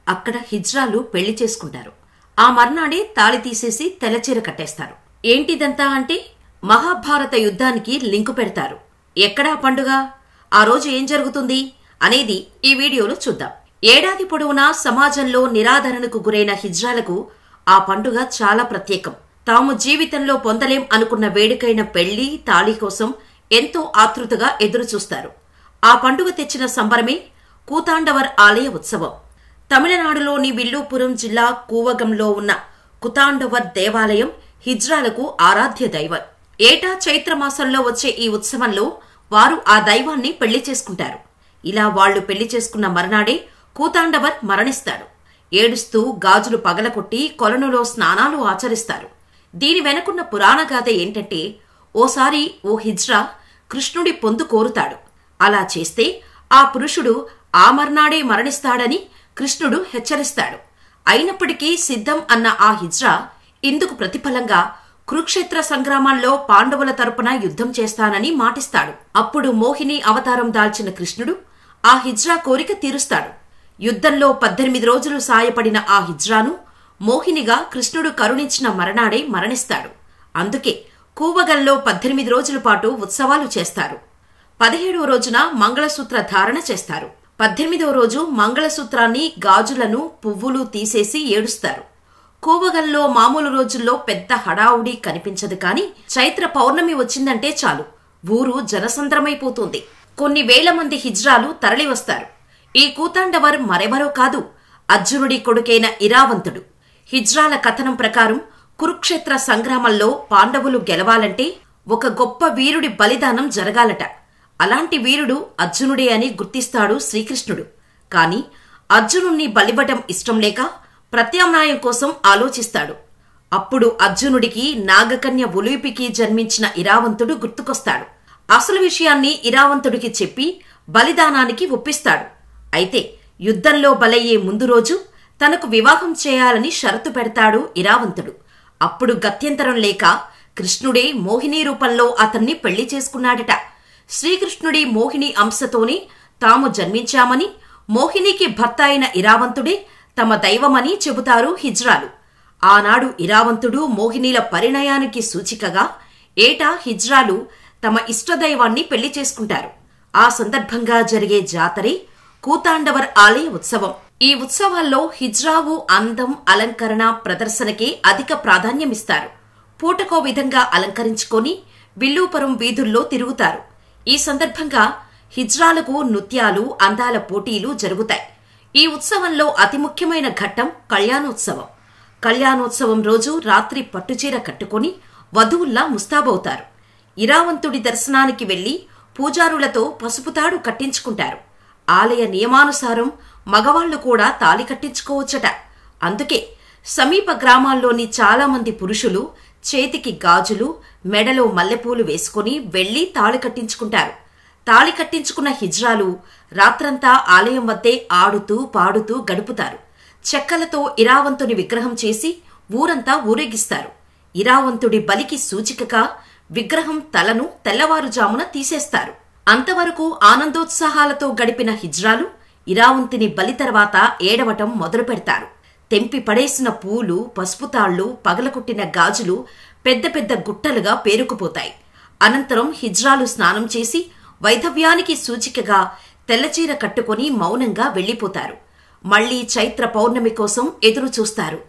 అక్కడ హిజ్రాలు పెళ్లి చేసుకుంటారు. ఆ మర్నాడే తాళి తీసేసి తెల్లచీర కట్టేస్తారు. ఏంటిదంతా అంటే మహాభారత యుద్ధానికి లింకు పెడతారు. ఎక్కడా పండుగ, ఆ రోజు ఏం జరుగుతుంది అనేది ఈ వీడియోలో చూద్దాం. ఏడాది పొడవునా సమాజంలో నిరాదరణకు గురైన హిజ్రాలకు ఆ పండుగ చాలా ప్రత్యేకం. తాము జీవితంలో పొందలేం అనుకున్న వేడుకైన పెళ్లి, తాళి కోసం ఎంతో ఆతృతగా ఎదురుచూస్తారు. ఆ పండుగ తెచ్చిన సంబరమే కూతాండవర్ ఆలయ ఉత్సవం. తమిళనాడులోని విల్లుపురం జిల్లా కూవగంలో ఉన్న కూతాండవర్ దేవాలయం హిజ్రాలకు ఆరాధ్య దైవం. ఏటా చైత్రమాసంలో వచ్చే ఈ ఉత్సవంలో వారు ఆ దైవాన్ని పెళ్లి చేసుకుంటారు. ఇలా వాళ్లు పెళ్లి చేసుకున్న మర్నాడే కూతాండవర్ మరణిస్తాడు. ఏడుస్తూ గాజులు పగలకొట్టి కొలనులో స్నానాలు ఆచరిస్తారు. దీని వెనుకున్న పురాణగాథ ఏంటంటే, ఓసారి ఓ హిజ్రా కృష్ణుడి పొందు కోరుతాడు. అలా చేస్తే ఆ పురుషుడు ఆ మర్నాడే మరణిస్తాడని కృష్ణుడు హెచ్చరిస్తాడు. అయినప్పటికీ సిద్ధం అన్న ఆ హిజ్రా ఇందుకు ప్రతిఫలంగా కురుక్షేత్ర సంగ్రామంలో పాండవుల తరపున యుద్ధం చేస్తానని మాటిస్తాడు. అప్పుడు మోహిని అవతారం దాల్చిన కృష్ణుడు ఆ హిజ్రా కోరిక తీరుస్తాడు. యుద్ధంలో 18 రోజులు సాయపడిన ఆ హిజ్రాను మోహినిగా కృష్ణుడు కరుణించిన మరణాడే మరణిస్తాడు. అందుకే కూవగల్లో 18 రోజుల పాటు ఉత్సవాలు చేస్తారు. 17వ రోజున మంగళసూత్ర ధారణ చేస్తారు. 18వ రోజు మంగళసూత్రాన్ని, గాజులను, పువ్వులు తీసేసి ఏడుస్తారు. కూవగల్లో మామూలు రోజుల్లో పెద్ద హడావుడి కనిపించదు. కాని చైత్ర పౌర్ణమి వచ్చిందంటే చాలు ఊరు జనసంద్రమైపోతుంది. కొన్ని వేల మంది హిజ్రాలు తరలివస్తారు. ఈ కూతాండవర్ మరెవరో కాదు, అర్జునుడి కొడుకైన ఇరావంతుడు. హిజ్రాల కథనం ప్రకారం కురుక్షేత్ర సంగ్రామంలో పాండవులు గెలవాలంటే ఒక గొప్ప వీరుడి బలిదానం జరగాలట. అలాంటి వీరుడు అర్జునుడే అని గుర్తిస్తాడు శ్రీకృష్ణుడు. కాని అర్జునుణ్ణి బలివ్వటం ఇష్టం లేక ప్రత్యామ్నాయం కోసం ఆలోచిస్తాడు. అప్పుడు అర్జునుడికి నాగకన్య ఉలూపికి జన్మించిన ఇరావంతుడు గుర్తుకొస్తాడు. అసలు విషయాన్ని ఇరావంతుడికి చెప్పి బలిదానానికి ఒప్పిస్తాడు. అయితే యుద్ధంలో బలయ్యే ముందు రోజు తనకు వివాహం చేయాలని షరతు పెడతాడు ఇరావంతుడు. అప్పుడు గత్యంతరం లేక కృష్ణుడే మోహిని రూపంలో అతన్ని పెళ్లి చేసుకున్నాడట. శ్రీకృష్ణుడి మోహిని అంశతోనే తాము జన్మించామని, మోహినికి భర్త అయిన ఇరావంతుడే తమ దైవమని చెబుతారు హిజ్రాలు. ఆనాడు ఇరావంతుడు మోహినీల పరిణయానికి సూచికగా ఏటా హిజ్రాలు తమ ఇష్టదైవాన్ని పెళ్లి చేసుకుంటారు. ఆ సందర్భంగా జరిగే జాతరే కూతాండవర్ ఆలయ ఉత్సవం. ఈ ఉత్సవాల్లో హిజ్రావు అందం, అలంకరణ, ప్రదర్శనకే అధిక ప్రాధాన్యమిస్తారు. పూటకో విధంగా అలంకరించుకొని విల్లుపురం వీధుల్లో తిరుగుతారు. ఈ సందర్భంగా హిజ్రాలకు నృత్యాలు, అందాల పోటీలు జరుగుతాయి. ఈ ఉత్సవంలో అతి ముఖ్యమైన ఘట్టం కళ్యాణోత్సవం. కళ్యాణోత్సవం రోజు రాత్రి పట్టుచీర కట్టుకుని వధువుల్లా ముస్తాబవుతారు. ఇరావంతుడి దర్శనానికి వెళ్లి పూజారులతో పసుపుతాడు కట్టించుకుంటారు. ఆలయ నియమానుసారం మగవాళ్లు కూడా తాళి కట్టించుకోవచ్చట. అందుకే సమీప గ్రామాల్లోని చాలా మంది పురుషులు చేతికి గాజులు, మెడలో మల్లెపూలు వేసుకుని వెళ్లి తాళి కట్టించుకుంటారు. తాళి కట్టించుకున్న హిజ్రాలు రాత్రంతా ఆలయం వద్దే ఆడుతూ పాడుతూ గడుపుతారు. చెక్కలతో ఇరావంతుని విగ్రహం చేసి ఊరంతా ఊరేగిస్తారు. ఇరావంతుడి బలికి సూచికగా విగ్రహం తలను తెల్లవారుజామున తీసేస్తారు. అంతవరకు ఆనందోత్సాహాలతో గడిపిన హిజ్రాలు ఇరావంతుని బలి తర్వాత ఏడవటం మొదలు పెడతారు. తెంపి పడేసిన పూలు, పసుపుతాళ్లు, పగలకొట్టిన గాజులు పెద్ద పెద్ద గుట్టలుగా పేరుకుపోతాయి. అనంతరం హిజ్రాలు స్నానం చేసి వైధవ్యానికి సూచికగా తెల్లచీర కట్టుకుని మౌనంగా వెళ్లిపోతారు. మళ్లీ చైత్ర పౌర్ణమి కోసం ఎదురు చూస్తారు.